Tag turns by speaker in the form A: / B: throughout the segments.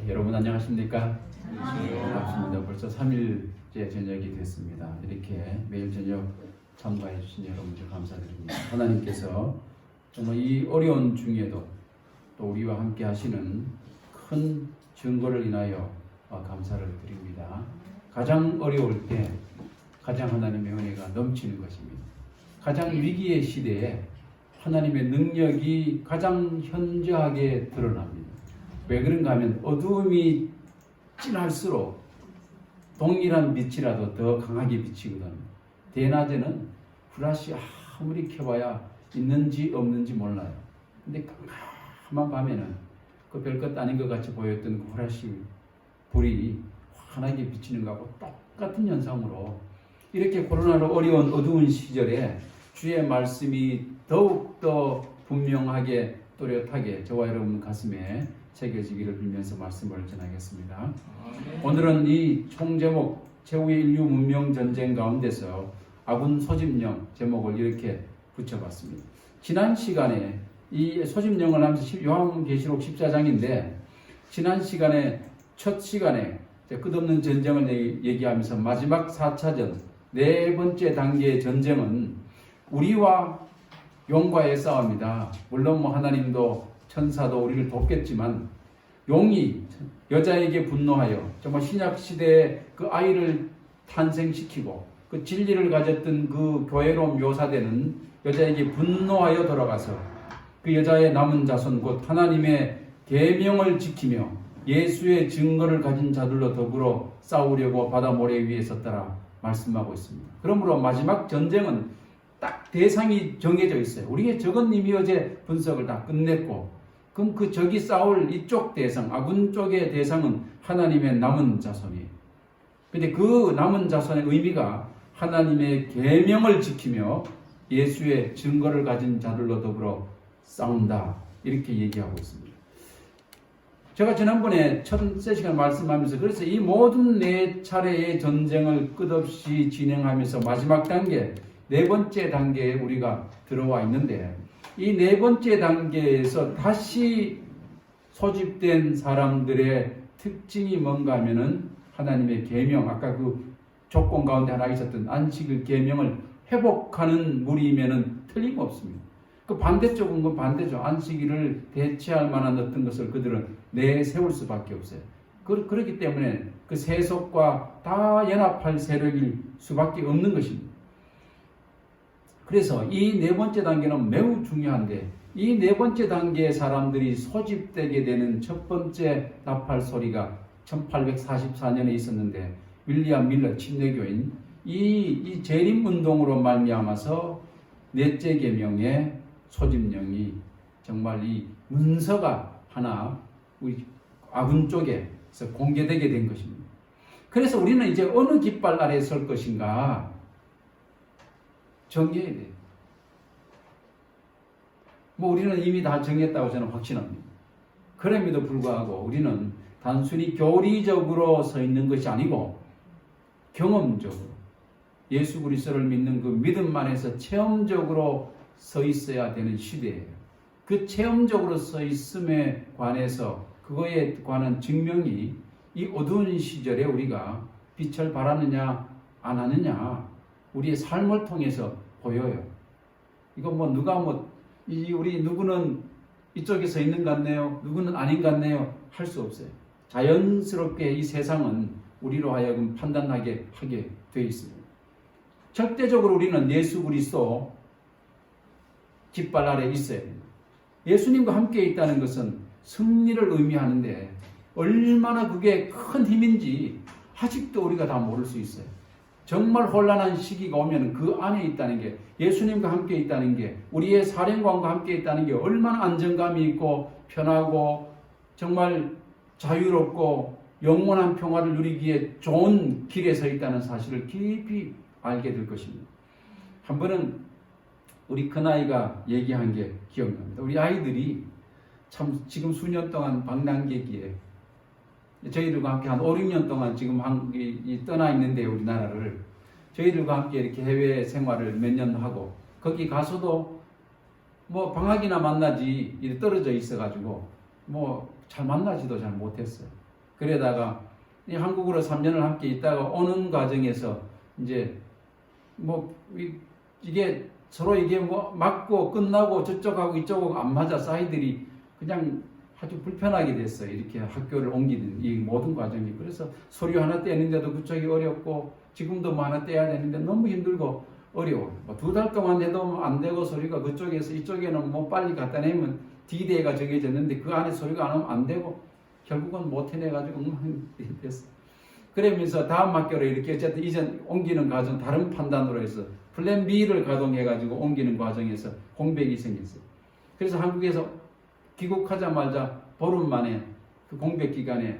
A: 여러분 안녕하십니까? 반갑습니다. 벌써 3일째 저녁이 됐습니다. 이렇게 매일 저녁 참가해 주신 여러분들 감사드립니다. 하나님께서 정말 이 어려운 중에도 또 우리와 함께 하시는 큰 증거를 인하여 감사를 드립니다. 가장 어려울 때 가장 하나님의 은혜가 넘치는 것입니다. 가장 위기의 시대에 하나님의 능력이 가장 현저하게 드러납니다. 왜 그런가 하면 어두움이 진할수록 동일한 빛이라도 더 강하게 비치거든요. 대낮에는 불빛이 아무리 켜봐야 있는지 없는지 몰라요. 근데 가만 가면은 그 별것 아닌 것 같이 보였던 그 불빛이 불이 환하게 비치는 것하고 똑같은 현상으로 이렇게 코로나로 어려운 어두운 시절에 주의 말씀이 더욱더 분명하게 또렷하게 저와 여러분 가슴에 새겨지기를 빌면서 말씀을 전하겠습니다. 오늘은 이 총제목 최후의 인류 문명 전쟁 가운데서 아군 소집령 제목을 이렇게 붙여봤습니다. 지난 시간에 이 소집령을 하면서 요한계시록 14장인데 지난 시간에 첫 시간에 끝없는 전쟁을 얘기하면서 마지막 4차전 네 번째 단계의 전쟁은 우리와 용과의 싸움이다. 물론 하나님도 천사도 우리를 돕겠지만 용이 여자에게 분노하여 정말 신약 시대에 그 아이를 탄생시키고 그 진리를 가졌던 그 교회로 묘사되는 여자에게 분노하여 돌아가서 그 여자의 남은 자손 곧 하나님의 계명을 지키며 예수의 증거를 가진 자들로 더불어 싸우려고 바다 모래 위에 섰더라 말씀하고 있습니다. 그러므로 마지막 전쟁은 딱 대상이 정해져 있어요. 우리의 적은 이미 어제 분석을 다 끝냈고 그럼 그 적이 싸울 이쪽 대상, 아군 쪽의 대상은 하나님의 남은 자손이에요. 근데 그 남은 자손의 의미가 하나님의 계명을 지키며 예수의 증거를 가진 자들로 더불어 싸운다. 이렇게 얘기하고 있습니다. 제가 지난번에 첫 세시간 말씀하면서 그래서 이 모든 네 차례의 전쟁을 끝없이 진행하면서 마지막 단계, 네 번째 단계에 우리가 들어와 있는데 이 네 번째 단계에서 다시 소집된 사람들의 특징이 뭔가 하면은 하나님의 계명, 아까 그 조건 가운데 하나 있었던 안식일 계명을 회복하는 무리면은 틀림없습니다. 그 반대쪽은 그 반대죠. 안식일을 대체할 만한 어떤 것을 그들은 내세울 수밖에 없어요. 그렇기 때문에 그 세속과 다 연합할 세력일 수밖에 없는 것입니다. 그래서 이 네 번째 단계는 매우 중요한데 이 네 번째 단계의 사람들이 소집되게 되는 첫 번째 나팔 소리가 1844년에 있었는데 윌리엄 밀러 침례교인 이 재림운동으로 말미암아서 넷째 계명의 소집령이 정말 이 문서가 하나 우리 아군 쪽에서 공개되게 된 것입니다. 그래서 우리는 이제 어느 깃발 아래에 설 것인가 정해야 돼요. 우리는 이미 다 정했다고 저는 확신합니다. 그럼에도 불구하고 우리는 단순히 교리적으로 서 있는 것이 아니고 경험적으로 예수 그리스도를 믿는 그 믿음 안에서 체험적으로 서 있어야 되는 시대예요. 그 체험적으로 서 있음에 관해서 그거에 관한 증명이 이 어두운 시절에 우리가 빛을 발하느냐 안 하느냐 우리의 삶을 통해서 보여요. 이거 누가 우리 누구는 이쪽에 서 있는 것 같네요. 누구는 아닌 것 같네요. 할 수 없어요. 자연스럽게 이 세상은 우리로 하여금 판단하게 하게 되어 있습니다. 절대적으로 우리는 예수 그리스도 깃발 아래 있어야 됩니다. 예수님과 함께 있다는 것은 승리를 의미하는데 얼마나 그게 큰 힘인지 아직도 우리가 다 모를 수 있어요. 정말 혼란한 시기가 오면 그 안에 있다는 게 예수님과 함께 있다는 게 우리의 사령관과 함께 있다는 게 얼마나 안정감이 있고 편하고 정말 자유롭고 영원한 평화를 누리기에 좋은 길에 서 있다는 사실을 깊이 알게 될 것입니다. 한 번은 우리 큰아이가 얘기한 게 기억납니다. 우리 아이들이 참 지금 수년 동안 방랑객기에 저희들과 함께 한 5, 6년 동안 지금 떠나 있는데 우리나라를 저희들과 함께 이렇게 해외 생활을 몇 년 하고 거기 가서도 방학이나 만나지 떨어져 있어가지고 잘 만나지도 잘 못했어요. 그러다가 이 한국으로 3년을 함께 있다가 오는 과정에서 이제 뭐 이게 서로 이게 뭐 맞고 끝나고 저쪽하고 이쪽하고 안 맞아서 아이들이 그냥 아주 불편하게 됐어요. 이렇게 학교를 옮기는 이 모든 과정이. 그래서 서류 하나 떼는데도 그쪽이 어렵고 지금도 뭐 하나 떼야 되는데 너무 힘들고 어려워요. 뭐 2달 동안 해도 안 되고 서류가 그쪽에서 이쪽에는 뭐 빨리 갖다 내면 D-Day가 정해졌는데 그 안에 서류가 안 오면 안 되고 결국은 못 해내가지고 엉망이 됐어. 그러면서 다음 학교로 이렇게 어쨌든 이전 옮기는 과정 다른 판단으로 해서 플랜 B를 가동해가지고 옮기는 과정에서 공백이 생겼어요. 그래서 한국에서 귀국하자마자 보름 만에 그 공백 기간에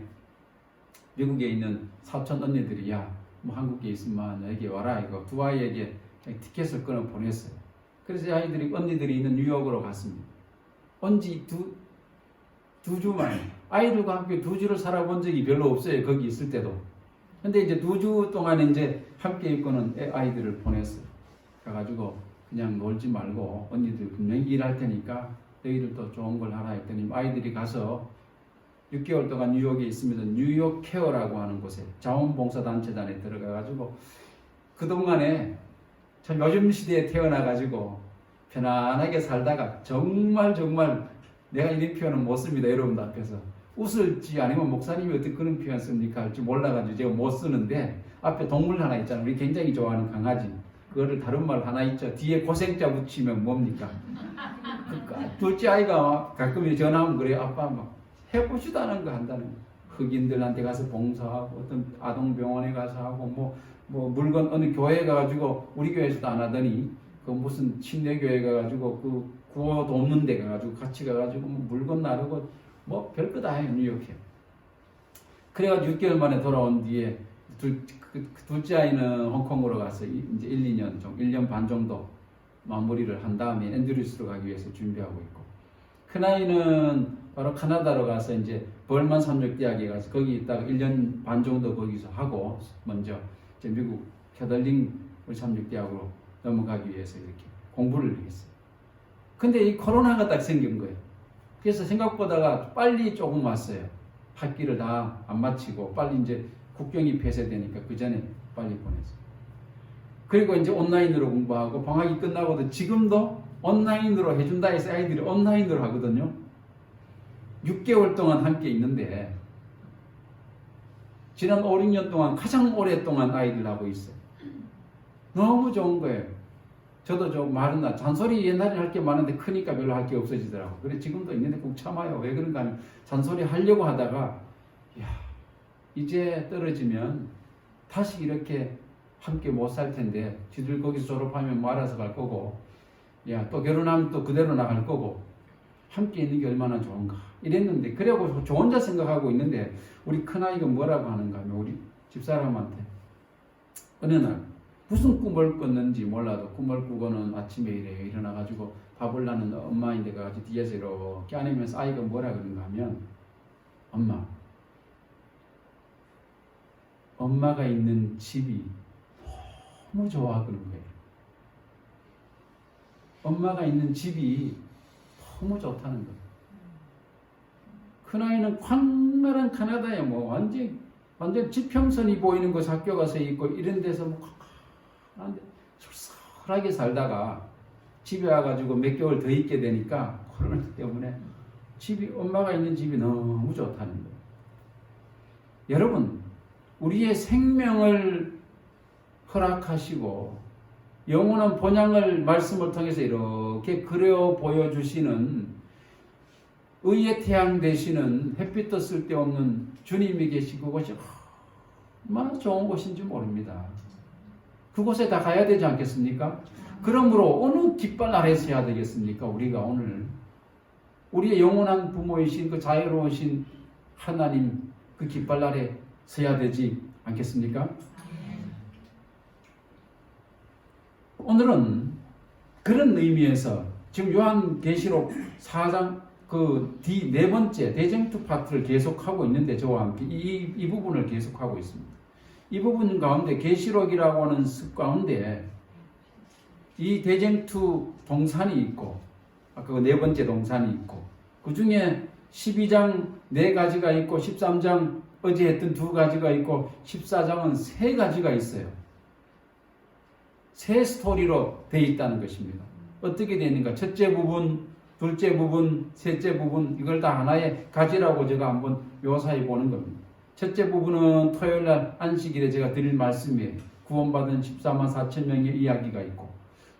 A: 미국에 있는 사촌 언니들이 야, 뭐 한국에 있으면 여기 와라 이거 두 아이에게 티켓을 끊어 보냈어요. 그래서 아이들이 언니들이 있는 뉴욕으로 갔습니다. 온지 두 주 만에 아이들과 함께 2주를 살아본 적이 별로 없어요. 거기 있을 때도. 근데 이제 2주 동안 이제 함께 있고는 아이들을 보냈어요. 가가지고 그냥 놀지 말고 언니들 분명히 일할 테니까 너희들도 좋은 걸 하라 했더니 아이들이 가서 6개월 동안 뉴욕에 있으면서 뉴욕 케어라고 하는 곳에 자원봉사단체단에 들어가가지고 그동안에 참 요즘 시대에 태어나가지고 편안하게 살다가 정말 내가 이런 표현은 못 씁니다. 여러분들 앞에서 웃을지 아니면 목사님이 어떻게 그런 표현 씁니까 할지 몰라가지고 제가 못 쓰는데 앞에 동물 하나 있잖아요. 우리 굉장히 좋아하는 강아지. 그거를 다른 말 하나 있죠. 뒤에 고생자 붙이면 뭡니까? 둘째 아이가 가끔 전화하면 그래요. 아빠 막 해보지도 않은 거 한다는 거. 흑인들한테 가서 봉사하고 어떤 아동병원에 가서 하고 뭐 물건 어느 교회 가가지고 우리 교회에서도 안 하더니 그 무슨 침례교회 가가지고 그 구호 돕는 데 가가지고 같이 가가지고 뭐 물건 나르고 뭐 별거 다 해요. 뉴욕에. 그래가지고 6개월 만에 돌아온 뒤에 둘째 아이는 홍콩으로 가서 이제 1년 반 정도 마무리를 한 다음에 앤드류스로 가기 위해서 준비하고 있고, 큰 아이는 바로 카나다로 가서 이제 벌만 삼육대학에 가서 거기 있다가 1년 반 정도 거기서 하고 먼저 이제 미국 캐덜링 삼육대학으로 넘어가기 위해서 이렇게 공부를 했어요. 근데 이 코로나가 딱 생긴 거예요. 그래서 생각보다가 빨리 조금 왔어요. 학기를 다 안 마치고 빨리 이제 국경이 폐쇄되니까 그 전에 빨리 보냈어요. 그리고 이제 온라인으로 공부하고 방학이 끝나고도 지금도 온라인으로 해준다 해서 아이들이 온라인으로 하거든요. 6개월 동안 함께 있는데 지난 5, 6년 동안 가장 오랫동안 아이들하고 있어요. 너무 좋은 거예요. 저도 좀 말은 잔소리 옛날에 할 게 많은데 크니까 별로 할 게 없어지더라고. 그래 지금도 있는데 꼭 참아요. 왜 그런가 하면 잔소리 하려고 하다가 이제 떨어지면 다시 이렇게 함께 못 살 텐데 지들 거기서 졸업하면 뭐 알아서 갈 거고 또 결혼하면 또 그대로 나갈 거고 함께 있는 게 얼마나 좋은가 이랬는데, 그래고 저 혼자 생각하고 있는데 우리 큰아이가 뭐라고 하는가 하면 우리 집사람한테 어느 날 무슨 꿈을 꿨는지 몰라도 꿈을 꾸고는 아침에 일어나가지고 밥을 나는 엄마인데 가지고 뒤에서 이렇게 안으면서 아이가 뭐라 그런가 하면 엄마가 있는 집이 너무 좋아 그런 거예요. 엄마가 있는 집이 너무 좋다는 거예요. 큰아이는 광활한 카나다에 뭐 완전 지평선이 보이는 곳 학교 가서 있고 이런 데서 뭐 솔솔하게 살다가 집에 와가지고 몇 개월 더 있게 되니까 코로나 때문에 엄마가 있는 집이 너무 좋다는 거예요. 여러분, 우리의 생명을 허락하시고 영원한 본향을 말씀을 통해서 이렇게 그려 보여주시는 의의 태양 되시는 햇빛도 쓸데없는 주님이 계신 그곳이 얼마나 좋은 곳인지 모릅니다. 그곳에 다 가야 되지 않겠습니까? 그러므로 어느 깃발 아래서 해야 되겠습니까? 우리가 오늘 우리의 영원한 부모이신 그 자유로우신 하나님 그 깃발 아래 서야 되지 않겠습니까? 오늘은 그런 의미에서 지금 요한계시록 4장 그 네 번째 대쟁투 파트를 계속하고 있는데 저와 함께 이 부분을 계속하고 있습니다. 이 부분 가운데 계시록이라고 하는 습 가운데 이 대쟁투 동산이 있고 아까 그 네 번째 동산이 있고 그 중에 12장 4가지가 있고 13장 어제 했던 2가지가 있고 14장은 3가지가 있어요. 세 스토리로 되어 있다는 것입니다. 어떻게 되는가? 첫째 부분, 둘째 부분, 셋째 부분, 이걸 다 하나의 가지라고 제가 한번 묘사해 보는 겁니다. 첫째 부분은 토요일날 안식일에 제가 드릴 말씀이에요. 구원받은 14만 4천 명의 이야기가 있고,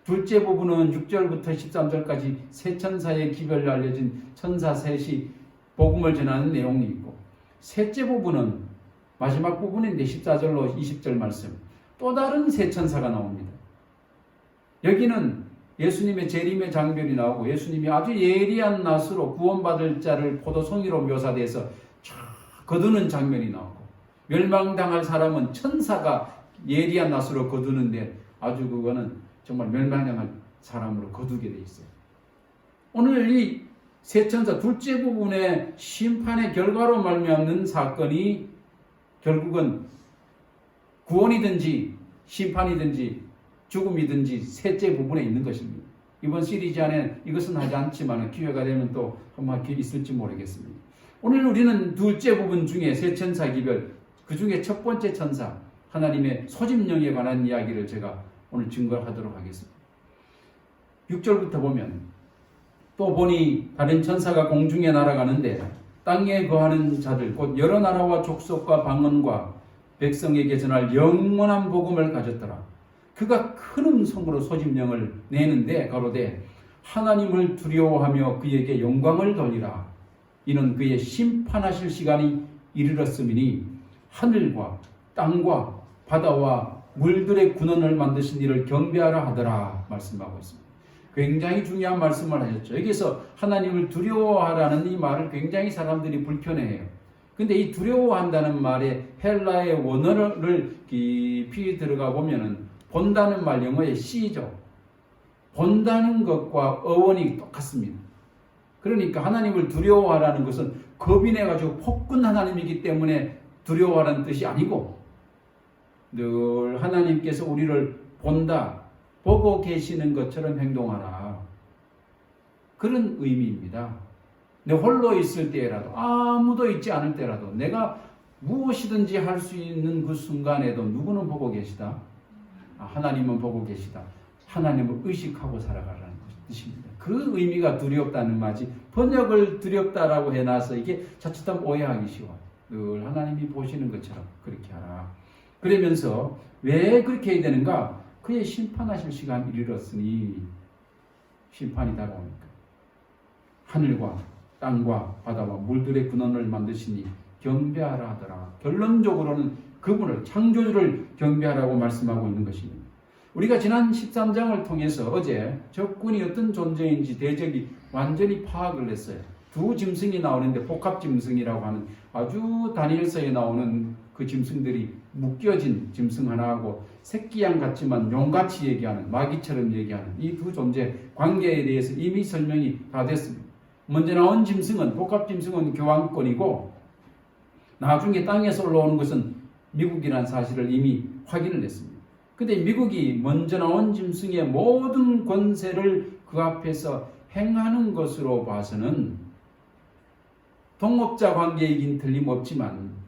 A: 둘째 부분은 6절부터 13절까지 세 천사의 기별로 알려진 천사 셋이 복음을 전하는 내용이 있고, 셋째 부분은 마지막 부분인데 14절로 20절 말씀, 또 다른 세 천사가 나옵니다. 여기는 예수님의 재림의 장면이 나오고, 예수님이 아주 예리한 낫으로 구원받을 자를 포도송이로 묘사돼서 거두는 장면이 나오고, 멸망당할 사람은 천사가 예리한 낫으로 거두는데 아주 그거는 정말 멸망당할 사람으로 거두게 돼 있어요. 오늘 이 세 천사 둘째 부분의 심판의 결과로 말미암는 사건이 결국은 구원이든지 심판이든지 죽음이든지 셋째 부분에 있는 것입니다. 이번 시리즈 안에 이것은 하지 않지만 기회가 되면 또 한번 있을지 모르겠습니다. 오늘 우리는 둘째 부분 중에 세 천사 기별, 그 중에 첫 번째 천사 하나님의 소집령에 관한 이야기를 제가 오늘 증거하도록 하겠습니다. 6절부터 보면, 또 보니 다른 천사가 공중에 날아가는데 땅에 거하는 자들 곧 여러 나라와 족속과 방언과 백성에게 전할 영원한 복음을 가졌더라. 그가 큰 음성으로 소집령을 내는데 가로되 하나님을 두려워하며 그에게 영광을 돌리라. 이는 그의 심판하실 시간이 이르렀음이니 하늘과 땅과 바다와 물들의 군원을 만드신 이를 경배하라 하더라 말씀하고 있습니다. 굉장히 중요한 말씀을 하셨죠. 여기서 하나님을 두려워하라는 이 말을 굉장히 사람들이 불편해해요. 근데 이 두려워한다는 말에 헬라의 원어를 깊이 들어가 보면은 본다는 말, 영어의 see죠. 본다는 것과 어원이 똑같습니다. 그러니까 하나님을 두려워하라는 것은 겁이 내가지고 폭군 하나님이기 때문에 두려워하라는 뜻이 아니고, 늘 하나님께서 우리를 본다, 보고 계시는 것처럼 행동하라, 그런 의미입니다. 내 홀로 있을 때라도, 아무도 있지 않을 때라도, 내가 무엇이든지 할 수 있는 그 순간에도 누구는 보고 계시다? 하나님은 보고 계시다. 하나님을 의식하고 살아가라는 뜻입니다. 그 의미가 두렵다는 말이지, 번역을 두렵다라고 해놔서 이게 자칫하면 오해하기 쉬워요. 늘 하나님이 보시는 것처럼 그렇게 하라. 그러면서 왜 그렇게 해야 되는가? 그의 심판하실 시간이 이르렀으니, 심판이 다가오니까 하늘과 땅과 바다와 물들의 근원을 만드시니 경배하라 하더라. 결론적으로는 그분을, 창조주를 경배하라고 말씀하고 있는 것입니다. 우리가 지난 13장을 통해서 어제 적군이 어떤 존재인지 대적이 완전히 파악을 했어요. 두 짐승이 나오는데 복합 짐승이라고 하는, 아주 다니엘서에 나오는 그 짐승들이 묶여진 짐승 하나하고 새끼양 같지만 용같이 얘기하는, 마귀처럼 얘기하는 이 두 존재 관계에 대해서 이미 설명이 다 됐습니다. 먼저 나온 짐승은, 복합 짐승은 교황권이고, 나중에 땅에서 올라오는 것은 미국이라는 사실을 이미 확인을 했습니다. 근데 미국이 먼저 나온 짐승의 모든 권세를 그 앞에서 행하는 것으로 봐서는 동업자 관계이긴 틀림없지만,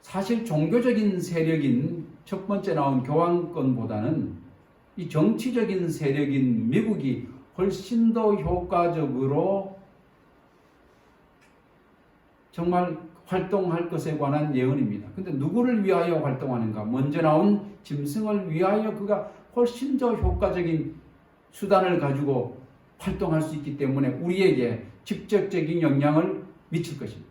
A: 사실 종교적인 세력인 첫 번째 나온 교황권보다는 이 정치적인 세력인 미국이 훨씬 더 효과적으로 정말 활동할 것에 관한 예언입니다. 근데 누구를 위하여 활동하는가? 먼저 나온 짐승을 위하여 그가 훨씬 더 효과적인 수단을 가지고 활동할 수 있기 때문에 우리에게 직접적인 영향을 미칠 것입니다.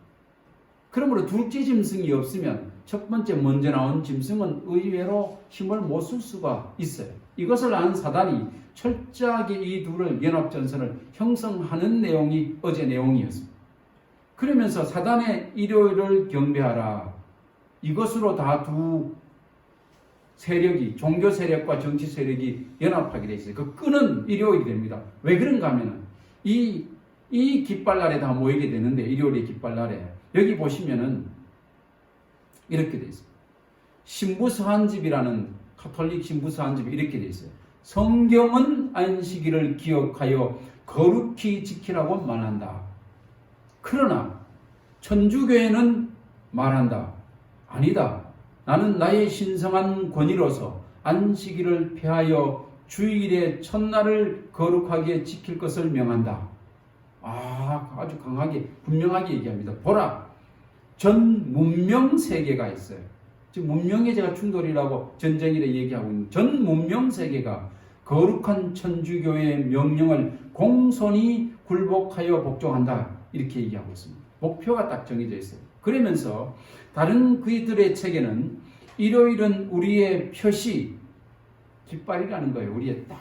A: 그러므로 둘째 짐승이 없으면 첫 번째 먼저 나온 짐승은 의외로 힘을 못 쓸 수가 있어요. 이것을 안 사단이 철저하게 이 둘을, 연합전선을 형성하는 내용이 어제 내용이었습니다. 그러면서 사단의 일요일을 경배하라, 이것으로 다 두 세력이, 종교 세력과 정치 세력이 연합하게 되어 있어요. 그 끈은 일요일이 됩니다. 왜 그런가 하면은 이 깃발날에 다 모이게 되는데, 일요일의 깃발날에 여기 보시면은 이렇게 되어 있어요. 신부서한집이라는 가톨릭 신부서한집이 이렇게 되어 있어요. 성경은 안식일을 기억하여 거룩히 지키라고 말한다. 그러나 천주교회는 말한다. 아니다. 나는 나의 신성한 권위로서 안식일을 폐하여 주일의 첫날을 거룩하게 지킬 것을 명한다. 아주 강하게 분명하게 얘기합니다. 보라, 전 문명 세계가 있어요. 지금 문명에 제가 충돌이라고 전쟁이라 얘기하고 있는 전 문명 세계가 거룩한 천주교의 명령을 공손히 굴복하여 복종한다. 이렇게 얘기하고 있습니다. 목표가 딱 정해져 있어요. 그러면서 다른 그들의 책에는 일요일은 우리의 표시, 깃발이라는 거예요. 우리의 딱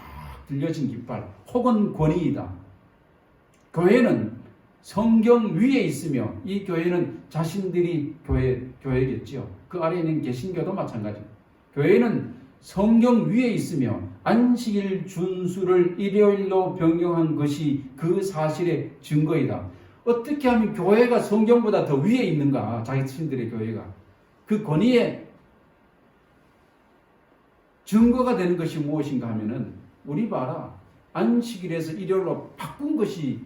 A: 들려진 깃발 혹은 권위이다. 교회는 성경 위에 있으며 이 교회는 자신들이 교회겠지요. 그 아래에 있는 개신교도 마찬가지입니다. 교회는 성경 위에 있으며 안식일 준수를 일요일로 변경한 것이 그 사실의 증거이다. 어떻게 하면 교회가 성경보다 더 위에 있는가? 자신들의 교회가. 그 권위의 증거가 되는 것이 무엇인가 하면은 우리 봐라. 안식일에서 일요일로 바꾼 것이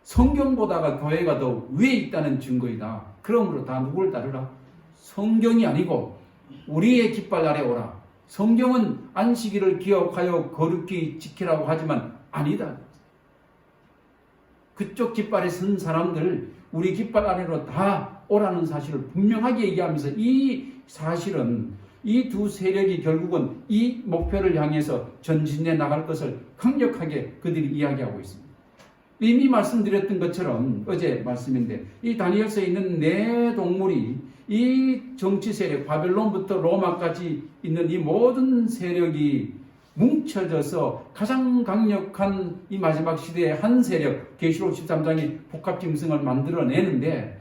A: 성경보다가 교회가 더 위에 있다는 증거이다. 그러므로 다 누구를 따르라? 성경이 아니고 우리의 깃발 아래 오라. 성경은 안식일을 기억하여 거룩히 지키라고 하지만 아니다. 그쪽 깃발에 선 사람들 우리 깃발 아래로 다 오라는 사실을 분명하게 얘기하면서 이 사실은 이 두 세력이 결국은 이 목표를 향해서 전진해 나갈 것을 강력하게 그들이 이야기하고 있습니다. 이미 말씀드렸던 것처럼 어제 말씀인데 이 다니엘서에 있는 네 동물이 이 정치 세력 바벨론부터 로마까지 있는 이 모든 세력이 뭉쳐져서 가장 강력한 이 마지막 시대의 한 세력 계시록 13장의 복합짐승을 만들어내는데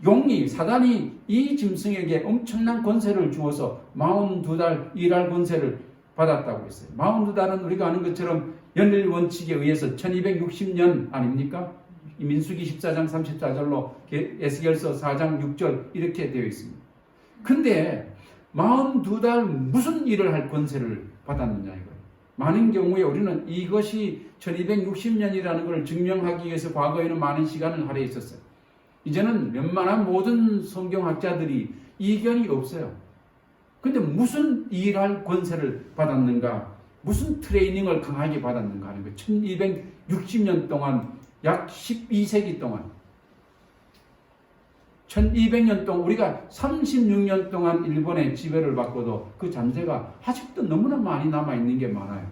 A: 용이 사단이 이 짐승에게 엄청난 권세를 주어서 42달 일할 권세를 받았다고 했어요. 42달은 우리가 아는 것처럼 연일 원칙에 의해서 1260년 아닙니까? 민수기 14장 34절로 에스겔서 4장 6절 이렇게 되어 있습니다. 근데 42달 무슨 일을 할 권세를 받았느냐 이거예요. 많은 경우에 우리는 이것이 1260년이라는 것을 증명하기 위해서 과거에는 많은 시간을 할애했었어요. 이제는 웬만한 모든 성경학자들이 이견이 없어요. 근데 무슨 일할 권세를 받았는가? 무슨 트레이닝을 강하게 받았는가 하는 거예요. 1260년 동안 약 12세기 동안 1200년 동안 우리가 36년 동안 일본의 지배를 받고도 그 잔재가 아직도 너무나 많이 남아있는 게 많아요.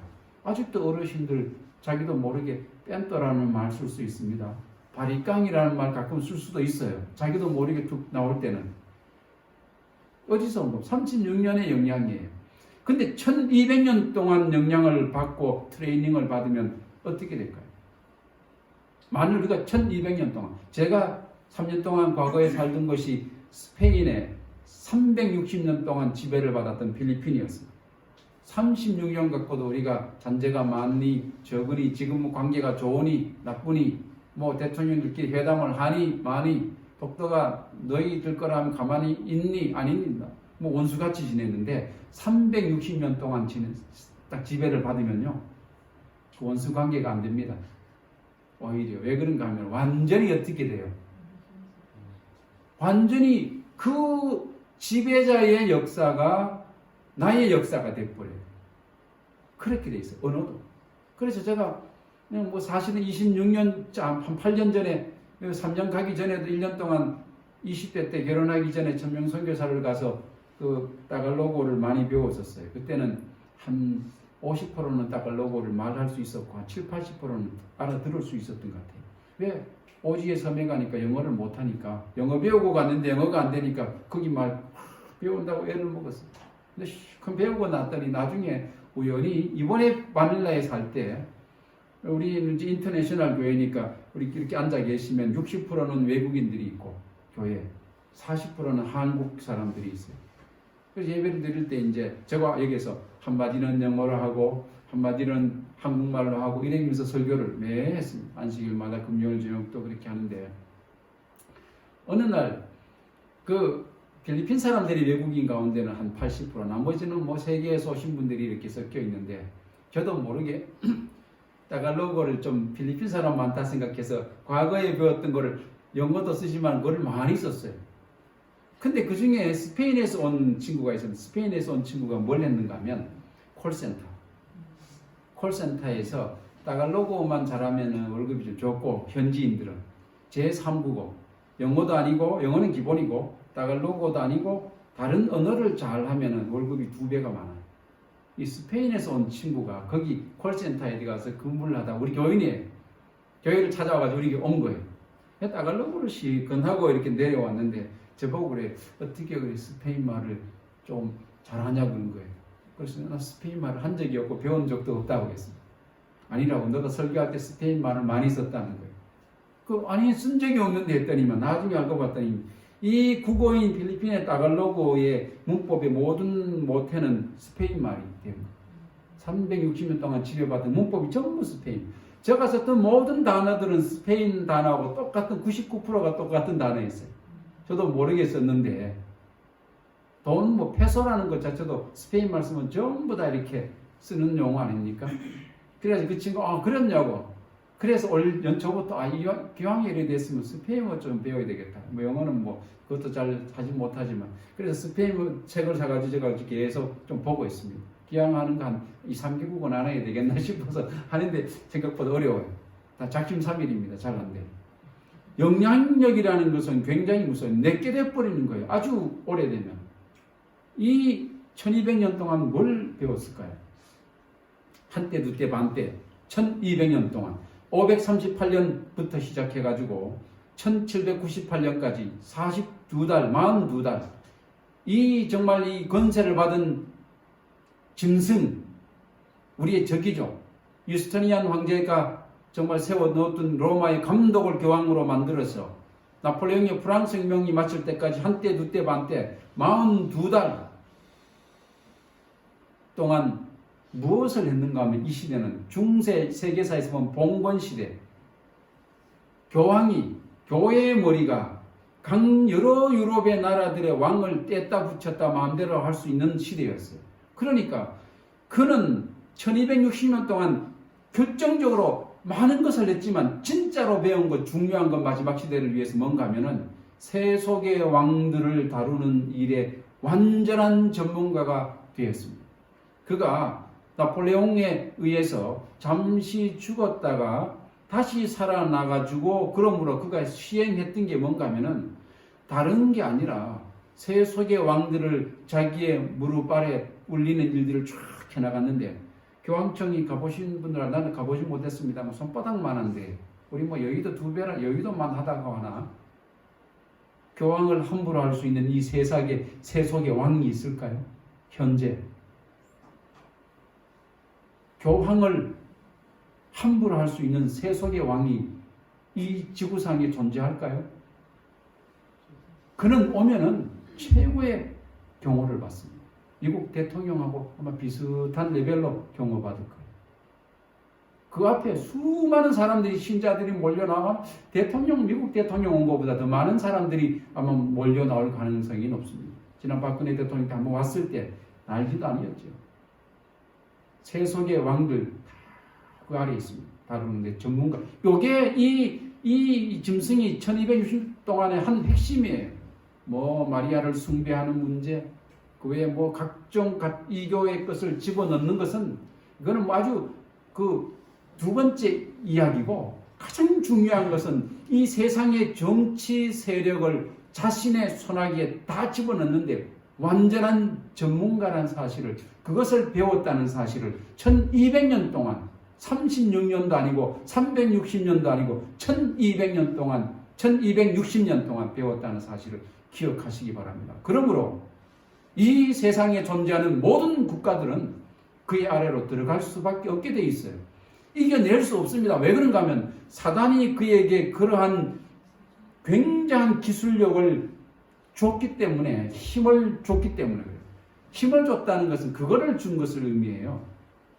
A: 아직도 어르신들 자기도 모르게 뺀떠라는 말 쓸 수 있습니다. 바리깡이라는 말 가끔 쓸 수도 있어요. 자기도 모르게 툭 나올 때는. 어디서 뭐 36년의 영향이에요. 근데 1200년 동안 영향을 받고 트레이닝을 받으면 어떻게 될까요? 만일 우리가 1200년 동안 제가 3년 동안 과거에 살던 것이 스페인에 360년 동안 지배를 받았던 필리핀이었습니다. 36년 갖고도 우리가 잔재가 많니 적으니 지금 뭐 관계가 좋으니 나쁘니 뭐 대통령들끼리 회담을 하니 많이 독도가 너희들 거라면 가만히 있니 안 있니 뭐 원수같이 지냈는데 360년 동안 딱 지배를 받으면요 그 원수 관계가 안 됩니다. 오히려 왜 그런가 하면 완전히 어떻게 돼요? 완전히 그 지배자의 역사가 나의 역사가 돼버려요. 그렇게 돼 있어요. 언어도. 그래서 제가 그냥 뭐 사실은 26년, 한 8년 전에 3년 가기 전에도 1년 동안 20대 때 결혼하기 전에 천명 선교사를 가서 그 따갈로그를 많이 배웠었어요. 그때는 한 50%는 따갈로그를 말할 수 있었고 한 7, 80%는 알아들을 수 있었던 것 같아요. 왜? 오지에 섬에 가니까 영어를 못하니까 영어 배우고 갔는데 영어가 안 되니까 거기 말 배운다고 애를 먹었어요. 근데 큰 배우고 났더니 나중에 우연히 이번에 마닐라에 살 때 우리는 이제 인터내셔널 교회니까 우리 이렇게 앉아 계시면 60%는 외국인들이 있고 교회 40%는 한국 사람들이 있어요. 그래서 예배를 드릴 때 이제 제가 여기서 한마디는 영어로 하고 한마디는 한국말로 하고 이러면서 설교를 매일 했습니다. 안식일마다 금요일 저녁도 그렇게 하는데 어느 날 그 필리핀 사람들이 외국인 가운데는 한 80% 나머지는 뭐 세계에서 오신 분들이 이렇게 섞여 있는데 저도 모르게 따갈로그를 좀 필리핀 사람 많다 생각해서 과거에 배웠던 거를 영어도 쓰지만 그걸 많이 썼어요. 근데 그 중에 스페인에서 온 친구가 있었는데 스페인에서 온 친구가 뭘 했는가 하면 콜센터에서 따갈로그만 잘하면 월급이 좀 좋고 현지인들은 제3국어 영어도 아니고 영어는 기본이고 따갈로그도 아니고 다른 언어를 잘하면 월급이 2배가 많아요. 이 스페인에서 온 친구가 거기 콜센터에 가서 근무를 하다 우리 교인이에요. 교회를 찾아와가지고 우리 온 거예요. 따갈로그를 시건하고 이렇게 내려왔는데 저보고 그래 어떻게 그래 스페인 말을 좀 잘하냐고 그런 거예요. 그래서 나 스페인 말을 한 적이 없고 배운 적도 없다고 했습니다. 아니라고 너가 설교할 때 스페인 말을 많이 썼다는 거예요. 아니 쓴 적이 없는데 했더니만 나중에 알고 봤더니 이 국어인 필리핀의 따갈로그의 문법의 모든 모태는 스페인 말이 됩니다. 360년 동안 지려받은 문법이 전부 스페인. 제가 썼던 모든 단어들은 스페인 단어하고 똑같은 99%가 똑같은 단어였어요. 저도 모르게 썼는데 돈 뭐 페소라는 것 자체도 스페인 말 쓰면 전부 다 이렇게 쓰는 용어 아닙니까? 그래서 그 친구 그랬냐고. 그래서 올 연초부터 기왕이 이래 됐으면 스페인어 좀 배워야 되겠다. 뭐 영어는 뭐 그것도 잘 하지 못하지만 그래서 스페인어 책을 사가지고 제가 계속 좀 보고 있습니다. 기왕 하는 거 한 2, 3개국은 알아야 되겠나 싶어서 하는데 생각보다 어려워요. 다 작심삼일입니다. 잘 안 돼요. 영향력이라는 것은 굉장히 무서워요. 내게 돼버리는 거예요. 아주 오래되면. 이 1200년 동안 뭘 배웠을까요? 한때, 두때, 반때, 1200년 동안 538년부터 시작해가지고 1798년까지 42달, 42달 이 정말 이 건세를 받은 짐승 우리의 적이죠. 유스티니안 황제가 정말 세워놓았던 로마의 감독을 교황으로 만들어서 나폴레옹의 프랑스 혁명이 마칠 때까지 한때, 두때, 반때 42달 동안 무엇을 했는가 하면 이 시대는 중세 세계사에서 보면 봉건시대 교황이 교회의 머리가 여러 유럽의 나라들의 왕을 뗐다 붙였다 마음대로 할 수 있는 시대였어요. 그러니까 그는 1260년 동안 결정적으로 많은 것을 했지만 진짜로 배운 것 중요한 건 마지막 시대를 위해서 뭔가 하면은 세속의 왕들을 다루는 일에 완전한 전문가가 되었습니다. 그가 나폴레옹에 의해서 잠시 죽었다가 다시 살아나가지고 그러므로 그가 시행했던 게 뭔가 하면은 다른 게 아니라 세속의 왕들을 자기의 무릎 아래 울리는 일들을 쭉 해나갔는데 교황청이 가보신 분들 나는 가보지 못했습니다. 뭐 손바닥만한데 우리 뭐 여의도 2배라 여의도만 하다가 하나 교황을 함부로 할 수 있는 이 세속의 왕이 있을까요? 현재 교황을 함부로 할 수 있는 세속의 왕이 이 지구상에 존재할까요? 그는 오면은 최고의 경호를 받습니다. 미국 대통령하고 아마 비슷한 레벨로 경호받을 거예요. 그 앞에 수많은 사람들이 신자들이 몰려나와 미국 대통령 온 것보다 더 많은 사람들이 아마 몰려나올 가능성이 높습니다. 지난 박근혜 대통령 때 한번 왔을 때 난리도 아니었죠. 세속의 왕들 그 아래에 있습니다. 다루는데 전문가. 요게 이 짐승이 1260 동안의 한 핵심이에요. 뭐 마리아를 숭배하는 문제, 그 외에 뭐 각종 이교의 것을 집어넣는 것은 이거는 뭐 아주 그 두 번째 이야기고 가장 중요한 것은 이 세상의 정치 세력을 자신의 손아귀에 다 집어넣는데 완전한 전문가라는 사실을 그것을 배웠다는 사실을 1200년 동안 36년도 아니고 360년도 아니고 1200년 동안 1260년 동안 배웠다는 사실을 기억하시기 바랍니다. 그러므로 이 세상에 존재하는 모든 국가들은 그의 아래로 들어갈 수밖에 없게 돼 있어요. 이겨낼 수 없습니다. 왜 그런가 하면 사단이 그에게 그러한 굉장한 기술력을 줬기 때문에 힘을 줬기 때문에 그래요. 힘을 줬다는 것은 그거를 준 것을 의미해요.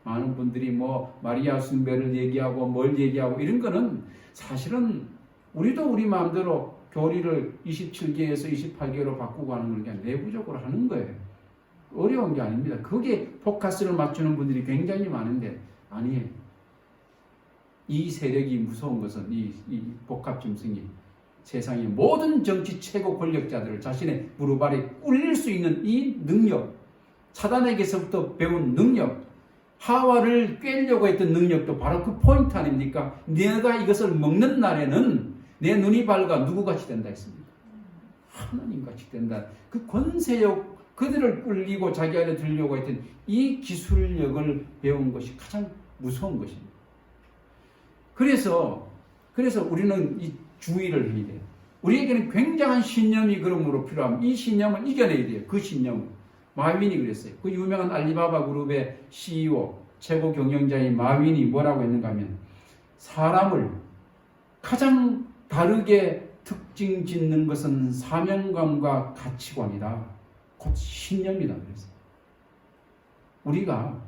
A: 많은 분들이 뭐 마리아 숭배를 얘기하고 뭘 얘기하고 이런 거는 사실은 우리도 우리 마음대로 교리를 27개에서 28개로 바꾸고 하는 걸 그냥 내부적으로 하는 거예요. 어려운 게 아닙니다. 거기에 포커스를 맞추는 분들이 굉장히 많은데 아니에요. 이 세력이 무서운 것은 이 복합 짐승이 세상의 모든 정치 최고 권력자들을 자신의 무릎 아래 꿇릴 수 있는 이 능력, 사단에게서부터 배운 능력, 하와를 꿰려고 했던 능력도 바로 그 포인트 아닙니까? 내가 이것을 먹는 날에는 내 눈이 밝아 누구같이 된다 했습니다. 하나님같이 된다. 그 권세력, 그들을 꿀리고 자기 안에 들려고 했던 이 기술력을 배운 것이 가장 무서운 것입니다. 그래서 우리는 이 주의를 해야 돼요. 우리에게는 굉장한 신념이 그러므로 필요합니다. 이 신념을 이겨내야 돼요. 그 신념을. 마윈이 그랬어요. 그 유명한 알리바바 그룹의 CEO, 최고 경영자인 마윈이 뭐라고 했는가 하면 사람을 가장 다르게 특징 짓는 것은 사명감과 가치관이다. 곧 신념이다. 그랬어요. 우리가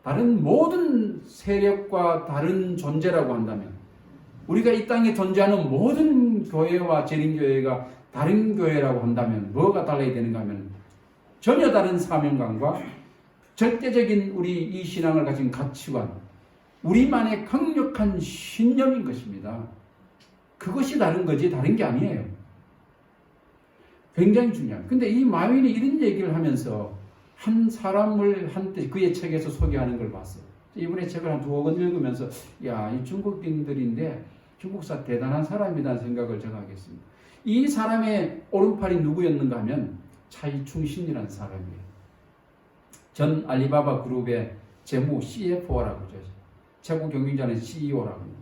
A: 다른 모든 세력과 다른 존재라고 한다면 우리가 이 땅에 존재하는 모든 교회와 재림교회가 다른 교회라고 한다면 뭐가 달라야 되는가 하면 전혀 다른 사명감과 절대적인 우리 이 신앙을 가진 가치관, 우리만의 강력한 신념인 것입니다. 그것이 다른 거지 다른 게 아니에요. 굉장히 중요해요. 근데 이 마윈이 이런 얘기를 하면서 한 사람을 한때 그의 책에서 소개하는 걸 봤어요. 이번에 책을 한 2억 권 읽으면서 야, 이 중국인들인데 중국사 대단한 사람이라는 생각을 제가 하겠습니다. 이 사람의 오른팔이 누구였는가 하면 차이충신이라는 사람이에요. 전 알리바바 그룹의 재무 CFO라고 하죠. 최고 경영자는 CEO라고 합니다.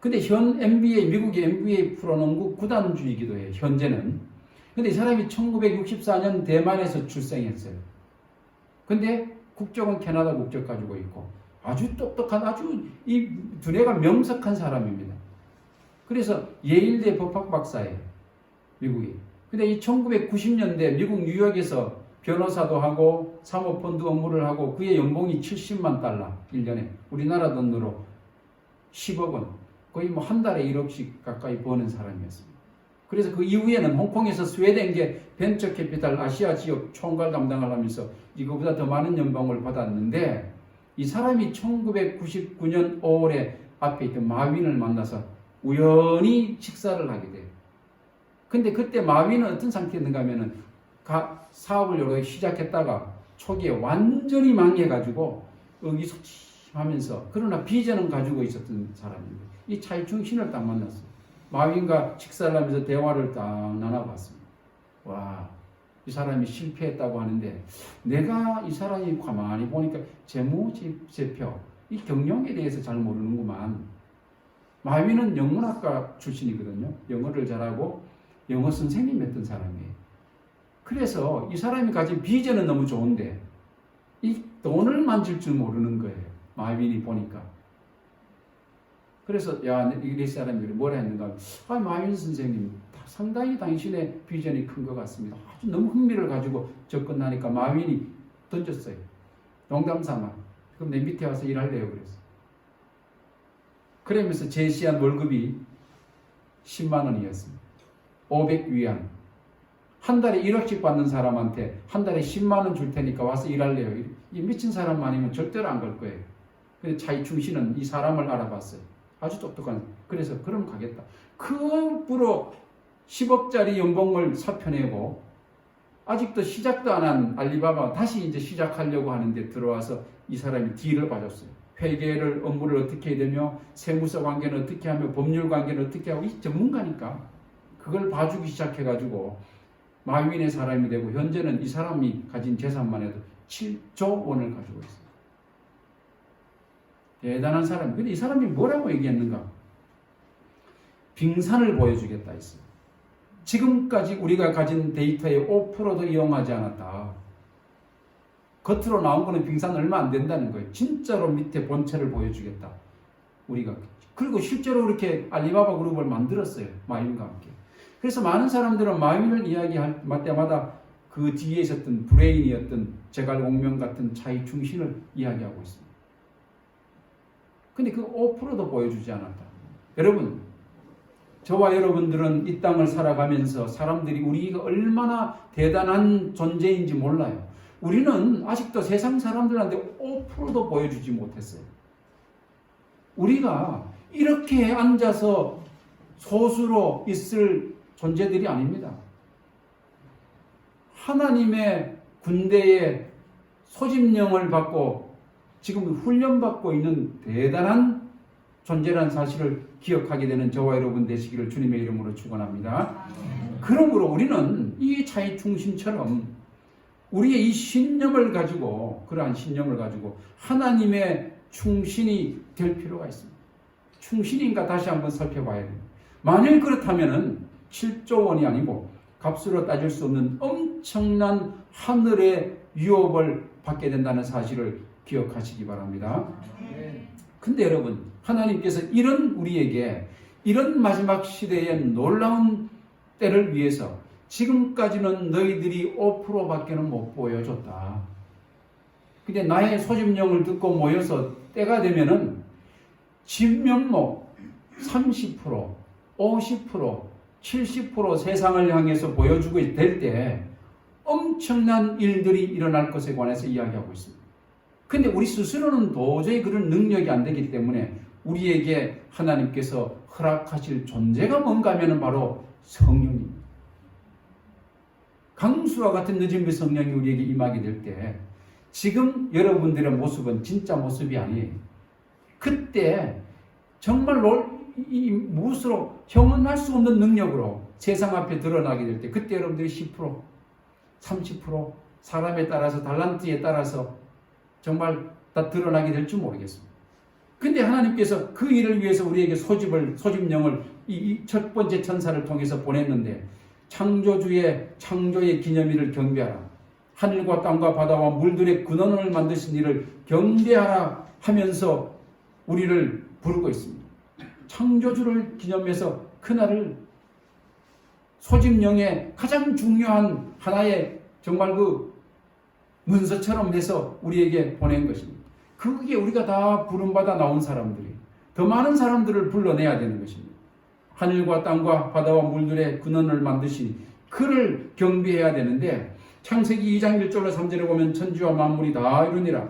A: 근데 현 NBA, 미국의 NBA 프로농구 구단주이기도 해요. 현재는. 근데 이 사람이 1964년 대만에서 출생했어요. 근데 국적은 캐나다 국적 가지고 있고 아주 똑똑한 아주 이 두뇌가 명석한 사람입니다. 그래서 예일대 법학 박사예요. 미국이. 근데 이 1990년대 미국 뉴욕에서 변호사도 하고 사모펀드 업무를 하고 그의 연봉이 70만 달러 1년에 우리나라 돈으로 10억 원 거의 뭐 한 달에 1억씩 가까이 버는 사람이었습니다. 그래서 그 이후에는 홍콩에서 스웨덴계 벤처캐피탈 아시아 지역 총괄 담당을 하면서 이거보다 더 많은 연봉을 받았는데 이 사람이 1999년 5월에 앞에 있던 마윈을 만나서 우연히 식사를 하게 돼요. 근데 그때 마윈은 어떤 상태였는가 하면은 사업을 여러 개 시작했다가 초기에 완전히 망해가지고 의기소침하면서 그러나 비전은 가지고 있었던 사람입니다. 이 차이충신을 딱 만났어요. 마윈과 식사를 하면서 대화를 딱 나눠봤습니다. 와, 이 사람이 실패했다고 하는데 내가 이 사람이 가만히 보니까 재무제표, 이 경영에 대해서 잘 모르는구만. 마윈은 영문학과 출신이거든요. 영어를 잘하고 영어 선생님이었던 사람이에요. 그래서 이 사람이 가진 비전은 너무 좋은데 이 돈을 만질 줄 모르는 거예요. 마윈이 보니까. 그래서 야, 이 사람이 뭐라 했는가? 아, 마윈 선생님 상당히 당신의 비전이 큰 것 같습니다. 아주 너무 흥미를 가지고 접근하니까 마윈이 던졌어요. 농담삼아. 그럼 내 밑에 와서 일할래요. 그랬어. 그러면서 제시한 월급이 10만 원이었습니다. 500위안. 한 달에 1억씩 받는 사람한테 한 달에 10만 원 줄 테니까 와서 일할래요. 이 미친 사람 아니면 절대로 안 갈 거예요. 근데 차이충신은 이 사람을 알아봤어요. 아주 똑똑한. 그래서 그럼 가겠다. 그 부로 10억짜리 연봉을 사표내고 아직도 시작도 안 한 알리바바 다시 이제 시작하려고 하는데 들어와서 이 사람이 딜을 봐줬어요. 회계를 업무를 어떻게 해야 되며 세무서 관계는 어떻게 하며 법률 관계는 어떻게 하고 이 전문가니까 그걸 봐주기 시작해가지고 마윈의 사람이 되고 현재는 이 사람이 가진 재산만 해도 7조 원을 가지고 있어요. 대단한 사람. 근데 이 사람이 뭐라고 얘기했는가? 빙산을 보여주겠다 했어요. 지금까지 우리가 가진 데이터의 5%도 이용하지 않았다. 겉으로 나온 거는 빙산 얼마 안 된다는 거예요. 진짜로 밑에 본체를 보여주겠다. 우리가. 그리고 실제로 그렇게 알리바바 그룹을 만들었어요. 마윈과 함께. 그래서 많은 사람들은 마윈을 이야기할 때마다 그 뒤에 있었던 브레인이었던 제갈공명 같은 차이충신을 이야기하고 있습니다. 근데 그 5%도 보여주지 않았다. 여러분, 저와 여러분들은 이 땅을 살아가면서 사람들이 우리가 얼마나 대단한 존재인지 몰라요. 우리는 아직도 세상 사람들한테 5%도 보여주지 못했어요. 우리가 이렇게 앉아서 소수로 있을 존재들이 아닙니다. 하나님의 군대에 소집령을 받고 지금 훈련받고 있는 대단한 존재라는 사실을 기억하게 되는 저와 여러분 되시기를 주님의 이름으로 축원합니다. 그러므로 우리는 이 자의 중심처럼 우리의 이 신념을 가지고, 그러한 신념을 가지고 하나님의 충신이 될 필요가 있습니다. 충신인가 다시 한번 살펴봐야 됩니다. 만일 그렇다면은 7조 원이 아니고 값으로 따질 수 없는 엄청난 하늘의 유업을 받게 된다는 사실을 기억하시기 바랍니다. 근데 여러분, 하나님께서 이런 우리에게 이런 마지막 시대의 놀라운 때를 위해서 지금까지는 너희들이 5%밖에는 못 보여줬다. 근데 나의 소집령을 듣고 모여서 때가 되면은 진면목 30%, 50%, 70% 세상을 향해서 보여주고 될 때 엄청난 일들이 일어날 것에 관해서 이야기하고 있습니다. 근데 우리 스스로는 도저히 그런 능력이 안 되기 때문에 우리에게 하나님께서 허락하실 존재가 뭔가 하면 바로 성령입니다. 강수와 같은 늦은 비 성령이 우리에게 임하게 될 때 지금 여러분들의 모습은 진짜 모습이 아니에요. 그때 정말로 이 무엇으로 형언할 수 없는 능력으로 세상 앞에 드러나게 될 때 그때 여러분들이 10%, 30% 사람에 따라서 달란트에 따라서 정말 다 드러나게 될지 모르겠습니다. 근데 하나님께서 그 일을 위해서 우리에게 소집령을 이 첫 번째 천사를 통해서 보냈는데 창조주의 창조의 기념일을 경배하라. 하늘과 땅과 바다와 물들의 근원을 만드신 이를 경배하라 하면서 우리를 부르고 있습니다. 창조주를 기념해서 그날을 소집령의 가장 중요한 하나의 정말 그 문서처럼 해서 우리에게 보낸 것입니다. 그게 우리가 다 부름받아 나온 사람들이 더 많은 사람들을 불러내야 되는 것입니다. 하늘과 땅과 바다와 물들의 근원을 만드신 그를 경배해야 되는데 창세기 2장 1절로 3절에 보면 천지와 만물이 다 이루니라.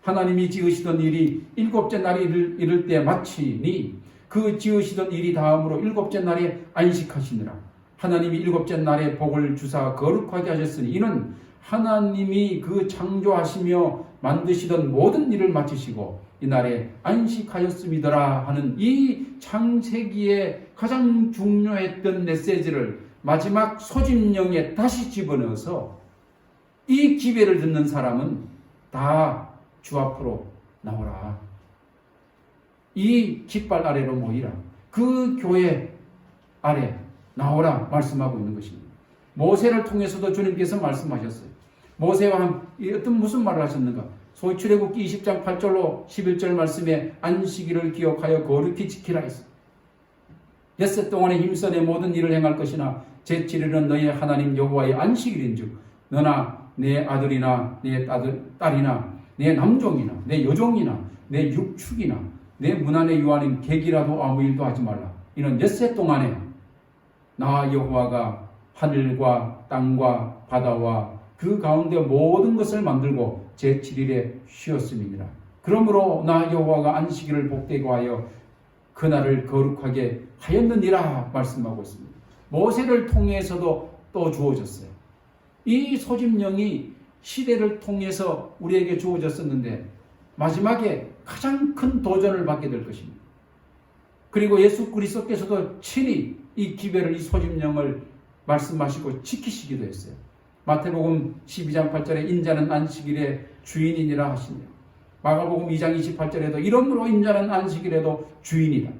A: 하나님이 지으시던 일이 일곱째 날이 이를 때 마치니 그 지으시던 일이 다음으로 일곱째 날에 안식하시니라. 하나님이 일곱째 날에 복을 주사 거룩하게 하셨으니 이는 하나님이 그 창조하시며 만드시던 모든 일을 마치시고 이날에 안식하였음이더라 하는 이 창세기에 가장 중요했던 메시지를 마지막 소집령에 다시 집어넣어서 이 기회를 듣는 사람은 다 주 앞으로 나오라. 이 깃발 아래로 모이라. 그 교회 아래 나오라 말씀하고 있는 것입니다. 모세를 통해서도 주님께서 말씀하셨어요. 모세와 무슨 말을 하셨는가? 소위 출애굽기 20장 8절로 11절 말씀에 안식일을 기억하여 거룩히 지키라 했어. 엿새 동안에 힘써 내 모든 일을 행할 것이나 제7일은 너희 하나님 여호와의 안식일인즉 너나 내 아들이나 내 딸이나 내 남종이나 내 여종이나 내 육축이나 내 문안의 유아인 객이라도 아무 일도 하지 말라. 이는 엿새 동안에 나 여호와가 하늘과 땅과 바다와 그 가운데 모든 것을 만들고 제7일에 쉬었음이니라. 그러므로 나 여호와가 안식일을 복되게 하여 그날을 거룩하게 하였느니라 말씀하고 있습니다. 모세를 통해서도 또 주어졌어요. 이 소집령이 시대를 통해서 우리에게 주어졌었는데 마지막에 가장 큰 도전을 받게 될 것입니다. 그리고 예수 그리스도께서도 친히 이 기별을, 이 소집령을 말씀하시고 지키시기도 했어요. 마태복음 12장 8절에 인자는 안식일의 주인이니라 하시며 마가복음 2장 28절에도 이러므로 인자는 안식일에도 주인이다.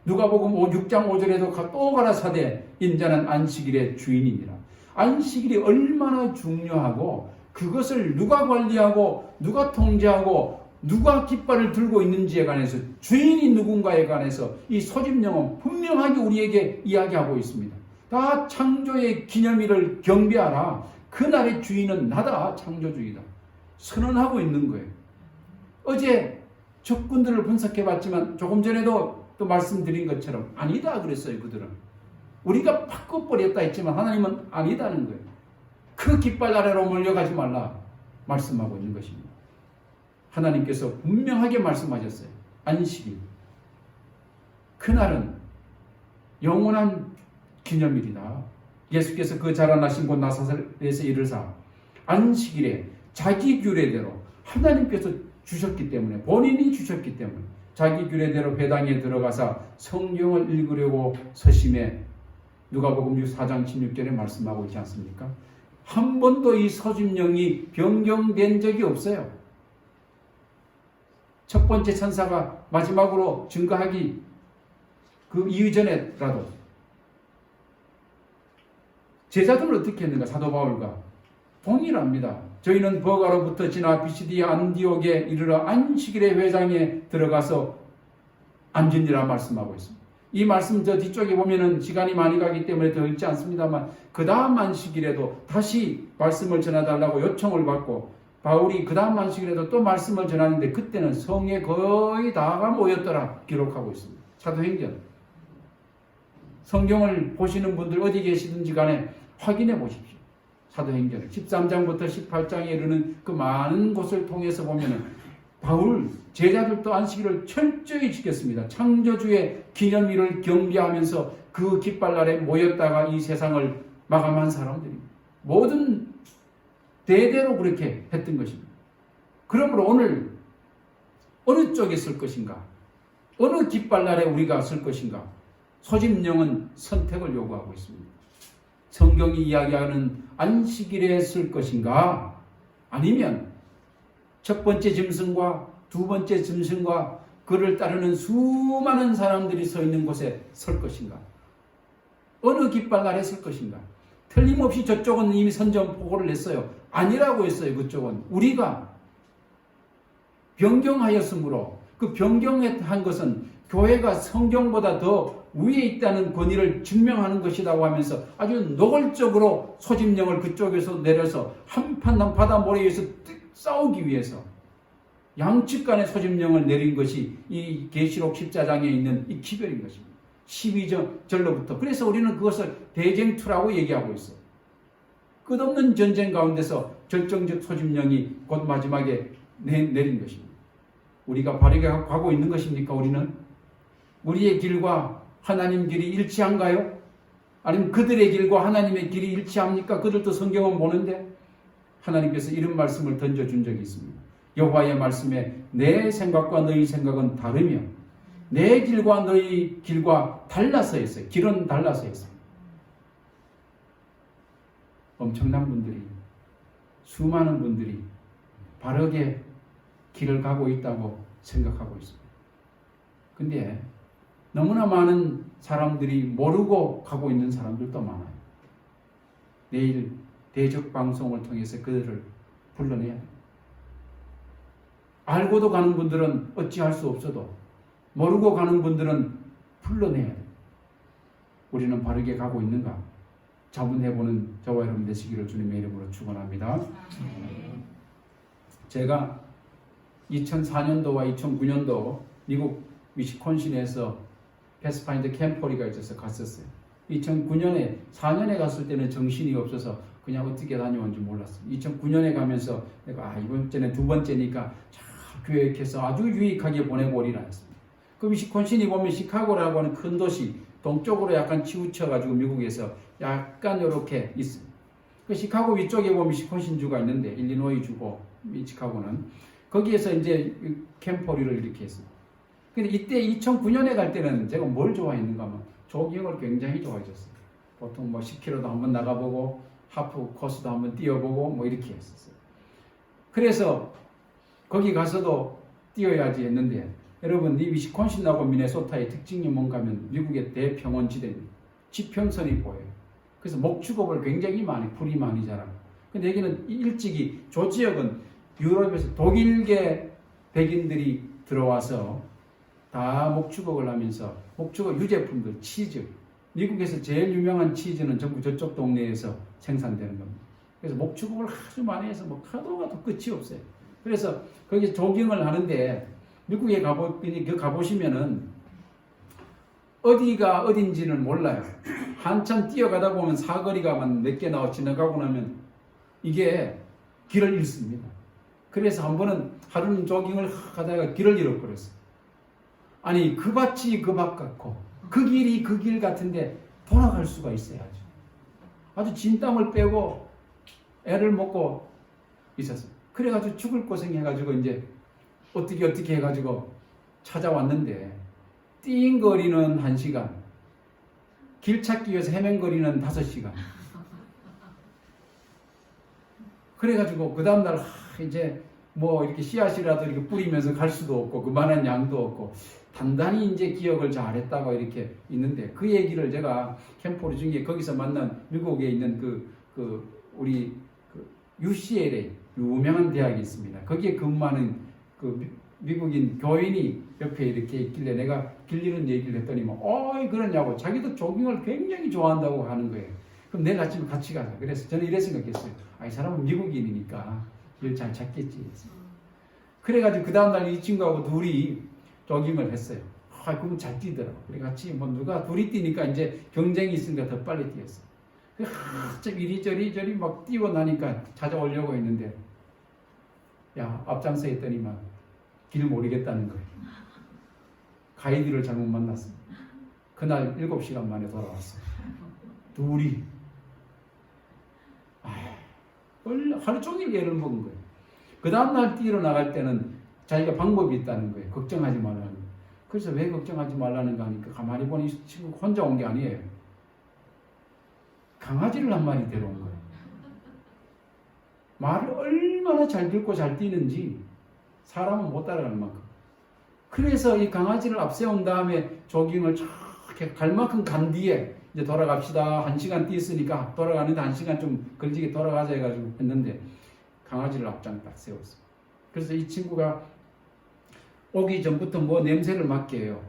A: 누가복음 6장 5절에도 또 가라사대 인자는 안식일의 주인이니라. 안식일이 얼마나 중요하고 그것을 누가 관리하고 누가 통제하고 누가 깃발을 들고 있는지에 관해서 주인이 누군가에 관해서 이 소집령은 분명하게 우리에게 이야기하고 있습니다. 다 창조의 기념일을 경배하라. 그날의 주인은 나다. 창조주이다. 선언하고 있는 거예요. 어제 적군들을 분석해봤지만 조금 전에도 또 말씀드린 것처럼 아니다 그랬어요. 그들은 우리가 바꿔버렸다 했지만 하나님은 아니다는 거예요. 그 깃발 아래로 몰려가지 말라 말씀하고 있는 것입니다. 하나님께서 분명하게 말씀하셨어요. 안식일. 그날은 영원한 기념일이다. 예수께서 그 자라나신 곳 나사렛에서 이르사 안식일에 자기 규례대로 하나님께서 주셨기 때문에, 본인이 주셨기 때문에 자기 규례대로 회당에 들어가서 성경을 읽으려고 서심해 누가복음 4장 16절에 말씀하고 있지 않습니까? 한 번도 이 소집령이 변경된 적이 없어요. 첫 번째 천사가 마지막으로 증거하기 그 이전에라도 제자들은 어떻게 했는가? 사도 바울과 동일합니다. 저희는 버가로부터 지나 비시디 안디옥에 이르러 안식일의 회당에 들어가서 앉으니라 말씀하고 있습니다. 이 말씀 저 뒤쪽에 보면은 시간이 많이 가기 때문에 더 읽지 않습니다만 그 다음 안식일에도 다시 말씀을 전해달라고 요청을 받고 바울이 그 다음 안식일에도 또 말씀을 전하는데 그때는 성에 거의 다가 모였더라 기록하고 있습니다. 사도행전. 성경을 보시는 분들 어디 계시든지 간에 확인해 보십시오. 사도행전을 13장부터 18장에 이르는 그 많은 곳을 통해서 보면은 바울 제자들도 안식일을 철저히 지켰습니다. 창조주의 기념일을 경비하면서 그 깃발날에 모였다가 이 세상을 마감한 사람들입니다. 모든 대대로 그렇게 했던 것입니다. 그러므로 오늘 어느 쪽에 쓸 것인가? 어느 깃발날에 우리가 쓸 것인가? 소집령은 선택을 요구하고 있습니다. 성경이 이야기하는 안식일에 쓸 것인가? 아니면 첫 번째 짐승과 두 번째 짐승과 그를 따르는 수많은 사람들이 서 있는 곳에 설 것인가? 어느 깃발날에 쓸 것인가? 틀림없이 저쪽은 이미 선전포고를 냈어요. 아니라고 했어요. 그쪽은. 우리가 변경하였으므로 그 변경한 것은 교회가 성경보다 더 위에 있다는 권위를 증명하는 것이라고 하면서 아주 노골적으로 소집령을 그쪽에서 내려서 한판 바다 모래에서 싸우기 위해서 양측 간의 소집령을 내린 것이 이 계시록 14장에 있는 이 기별인 것입니다. 12절로부터. 그래서 우리는 그것을 대쟁투라고 얘기하고 있어요. 끝없는 전쟁 가운데서 결정적 소집령이 곧 마지막에 내린 것입니다. 우리가 바르게 가고 있는 것입니까? 우리의 길과 하나님 길이 일치한가요? 아니면 그들의 길과 하나님의 길이 일치합니까? 그들도 성경은 보는데 하나님께서 이런 말씀을 던져준 적이 있습니다. 여호와의 말씀에 내 생각과 너희 생각은 다르며 내 길과 너희 길과 달라서 했어요. 길은 달라서 했어요. 엄청난 분들이, 수많은 분들이 바르게 길을 가고 있다고 생각하고 있습니다. 근데 너무나 많은 사람들이 모르고 가고 있는 사람들도 많아요. 내일 대적 방송을 통해서 그들을 불러내야 돼요. 알고도 가는 분들은 어찌할 수 없어도 모르고 가는 분들은 불러내야 돼요. 우리는 바르게 가고 있는가? 자문해보는 저와 여러분 되시기를 주님의 이름으로 축원합니다. 제가 2004년도와 2009년도 미국 위스콘신에서 패스파인더 캠퍼리가 있어서 갔었어요. 2009년에 4년에 갔을 때는 정신이 없어서 그냥 어떻게 다녀온지 몰랐어요. 2009년에 가면서 내가 이번 주는 두 번째니까 잘 계획해서 아주 유익하게 보내고 오리라 했습니다. 그 위스콘신이 보면 시카고라고 하는 큰 도시 동쪽으로 약간 치우쳐가지고 미국에서 약간 이렇게 있어요. 그 시카고 위쪽에 보면 위스콘신주가 있는데 일리노이주고 시카고는 거기에서 이제 캠퍼리를 이렇게 했어요. 근데 이때 2009년에 갈 때는 제가 뭘 좋아했는가 하면 조깅을 굉장히 좋아했었어요. 보통 뭐 10km도 한번 나가보고 하프 코스도 한번 뛰어보고 뭐 이렇게 했었어요. 그래서 거기 가서도 뛰어야지 했는데 여러분 이 위스콘신하고 미네소타의 특징이 뭔가 하면 미국의 대평원 지대입니다. 지평선이 보여요. 그래서 목축업을 굉장히 풀이 많이 자라고. 근데 여기는 일찍이 저 지역은 유럽에서 독일계 백인들이 들어와서 다 목축업을 하면서 목축업 유제품들, 치즈. 미국에서 제일 유명한 치즈는 전부 저쪽 동네에서 생산되는 겁니다. 그래서 목축업을 아주 많이 해서 뭐 가도 끝이 없어요. 그래서 거기 조깅을 하는데 미국에 가보시면은 어디가 어딘지는 몰라요. 한참 뛰어가다 보면 사거리가 몇 개 지나가고 나면 이게 길을 잃습니다. 그래서 한 번은 하루는 조깅을 하다가 길을 잃어버렸어요. 아니 그 밭이 그 밭 같고 그 길이 그 길 같은데 돌아갈 수가 있어야죠. 아주 진땀을 빼고 애를 먹고 있었어요. 그래가지고 죽을 고생해가지고 이제 어떻게 해가지고 찾아왔는데 띵거리는 1시간, 길 찾기 위해서 헤맨거리는 5시간. 그래가지고 그 다음날 이제 뭐 이렇게 씨앗이라도 이렇게 뿌리면서 갈 수도 없고 그만한 양도 없고 단단히 이제 기억을 잘했다고 이렇게 있는데 그 얘기를 제가 캠포르 중에 거기서 만난 미국에 있는 우리 UCLA 유명한 대학이 있습니다. 거기에 근무하는 그 미국인 교인이 옆에 이렇게 있길래 내가 길 잃은 얘기를 했더니 어이 그러냐고 자기도 조깅을 굉장히 좋아한다고 하는 거예요. 그럼 내일 아침에 같이 가자. 그래서 저는 이래 생각했어요. 이 사람은 미국인이니까 길 잘 찾겠지. 그래가지고 그 다음날 이 친구하고 둘이 조깅을 했어요. 그럼 잘 뛰더라고. 그래 같이 누가 둘이 뛰니까 이제 경쟁이 있으니까 더 빨리 뛰었어. 좀 이리저리 막 뛰고 나니까 찾아오려고 했는데 앞장서 있더니만 길 모르겠다는 거예요. 가이드를 잘못 만났습니다. 그날 7시간 만에 돌아왔어요. 둘이 하루 종일 애를 먹은 거예요. 그 다음날 뛰러 나갈 때는 자기가 방법이 있다는 거예요. 걱정하지 말라는 거예요. 그래서 왜 걱정하지 말라는가 하니까 가만히 보니 이 친구 혼자 온 게 아니에요. 강아지를 한 마리 데려온 거예요. 말을 얼마나 잘 듣고 잘 뛰는지 사람은 못 따라가는 만큼. 그래서 이 강아지를 앞세운 다음에 조깅을 저렇게 갈 만큼 간 뒤에 이제 돌아갑시다. 1시간 뛰었으니까 돌아가는데 1시간 좀 걸리게 돌아가자 해가지고 했는데 강아지를 앞장 딱 세웠어요. 그래서 이 친구가 오기 전부터 뭐 냄새를 맡게 해요.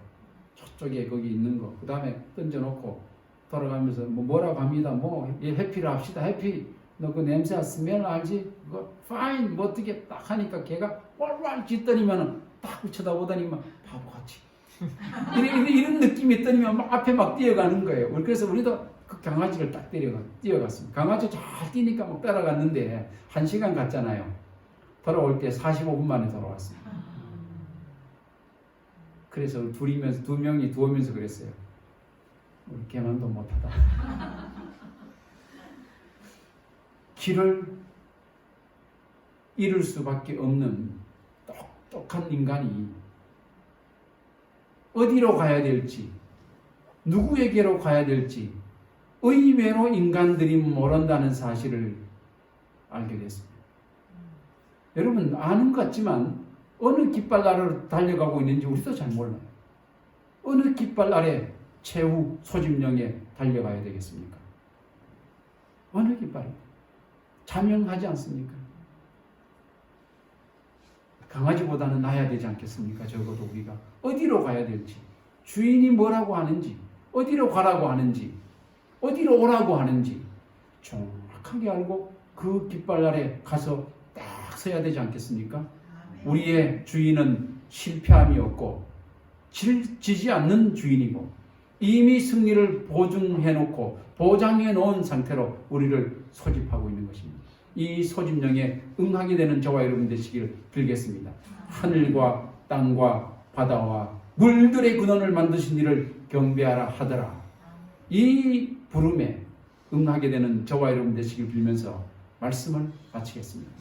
A: 저쪽에 거기 있는 거. 그 다음에 던져놓고 돌아가면서 뭐라고 합니다. 해피를 합시다. 해피. 너 그 냄새 스멜 알지? 그거 파인. 뭐 어떻게 딱 하니까 걔가 왈왈 짖더니만은 딱 쳐다보더니만 바보같이. 이런 느낌이 있더니만 앞에 막 뛰어가는 거예요. 그래서 우리도 그 강아지를 딱 뛰어갔습니다. 강아지 잘 뛰니까 막 따라갔는데 1시간 갔잖아요. 돌아올 때 45분 만에 돌아왔습니다. 그래서 두 명이 두어면서 그랬어요. 우리 걔만도 못하다. 길을 잃을 수밖에 없는 똑똑한 인간이 어디로 가야 될지, 누구에게로 가야 될지 의외로 인간들이 모른다는 사실을 알게 됐습니다. 여러분 아는 것 같지만 어느 깃발 아래로 달려가고 있는지 우리도 잘 몰라요. 어느 깃발 아래 최후 소집령에 달려가야 되겠습니까? 어느 깃발에? 자명하지 않습니까? 강아지보다는 나아야 되지 않겠습니까? 적어도 우리가 어디로 가야 될지, 주인이 뭐라고 하는지, 어디로 가라고 하는지, 어디로 오라고 하는지 정확하게 알고 그 깃발 아래 가서 딱 서야 되지 않겠습니까? 우리의 주인은 실패함이 없고 지지 않는 주인이고 이미 승리를 보장해 놓은 상태로 우리를 소집하고 있는 것입니다. 이 소집령에 응하게 되는 저와 여러분 되시기를 빌겠습니다. 하늘과 땅과 바다와 물들의 근원을 만드신 이를 경배하라 하더라. 이 부름에 응하게 되는 저와 여러분 되시기를 빌면서 말씀을 마치겠습니다.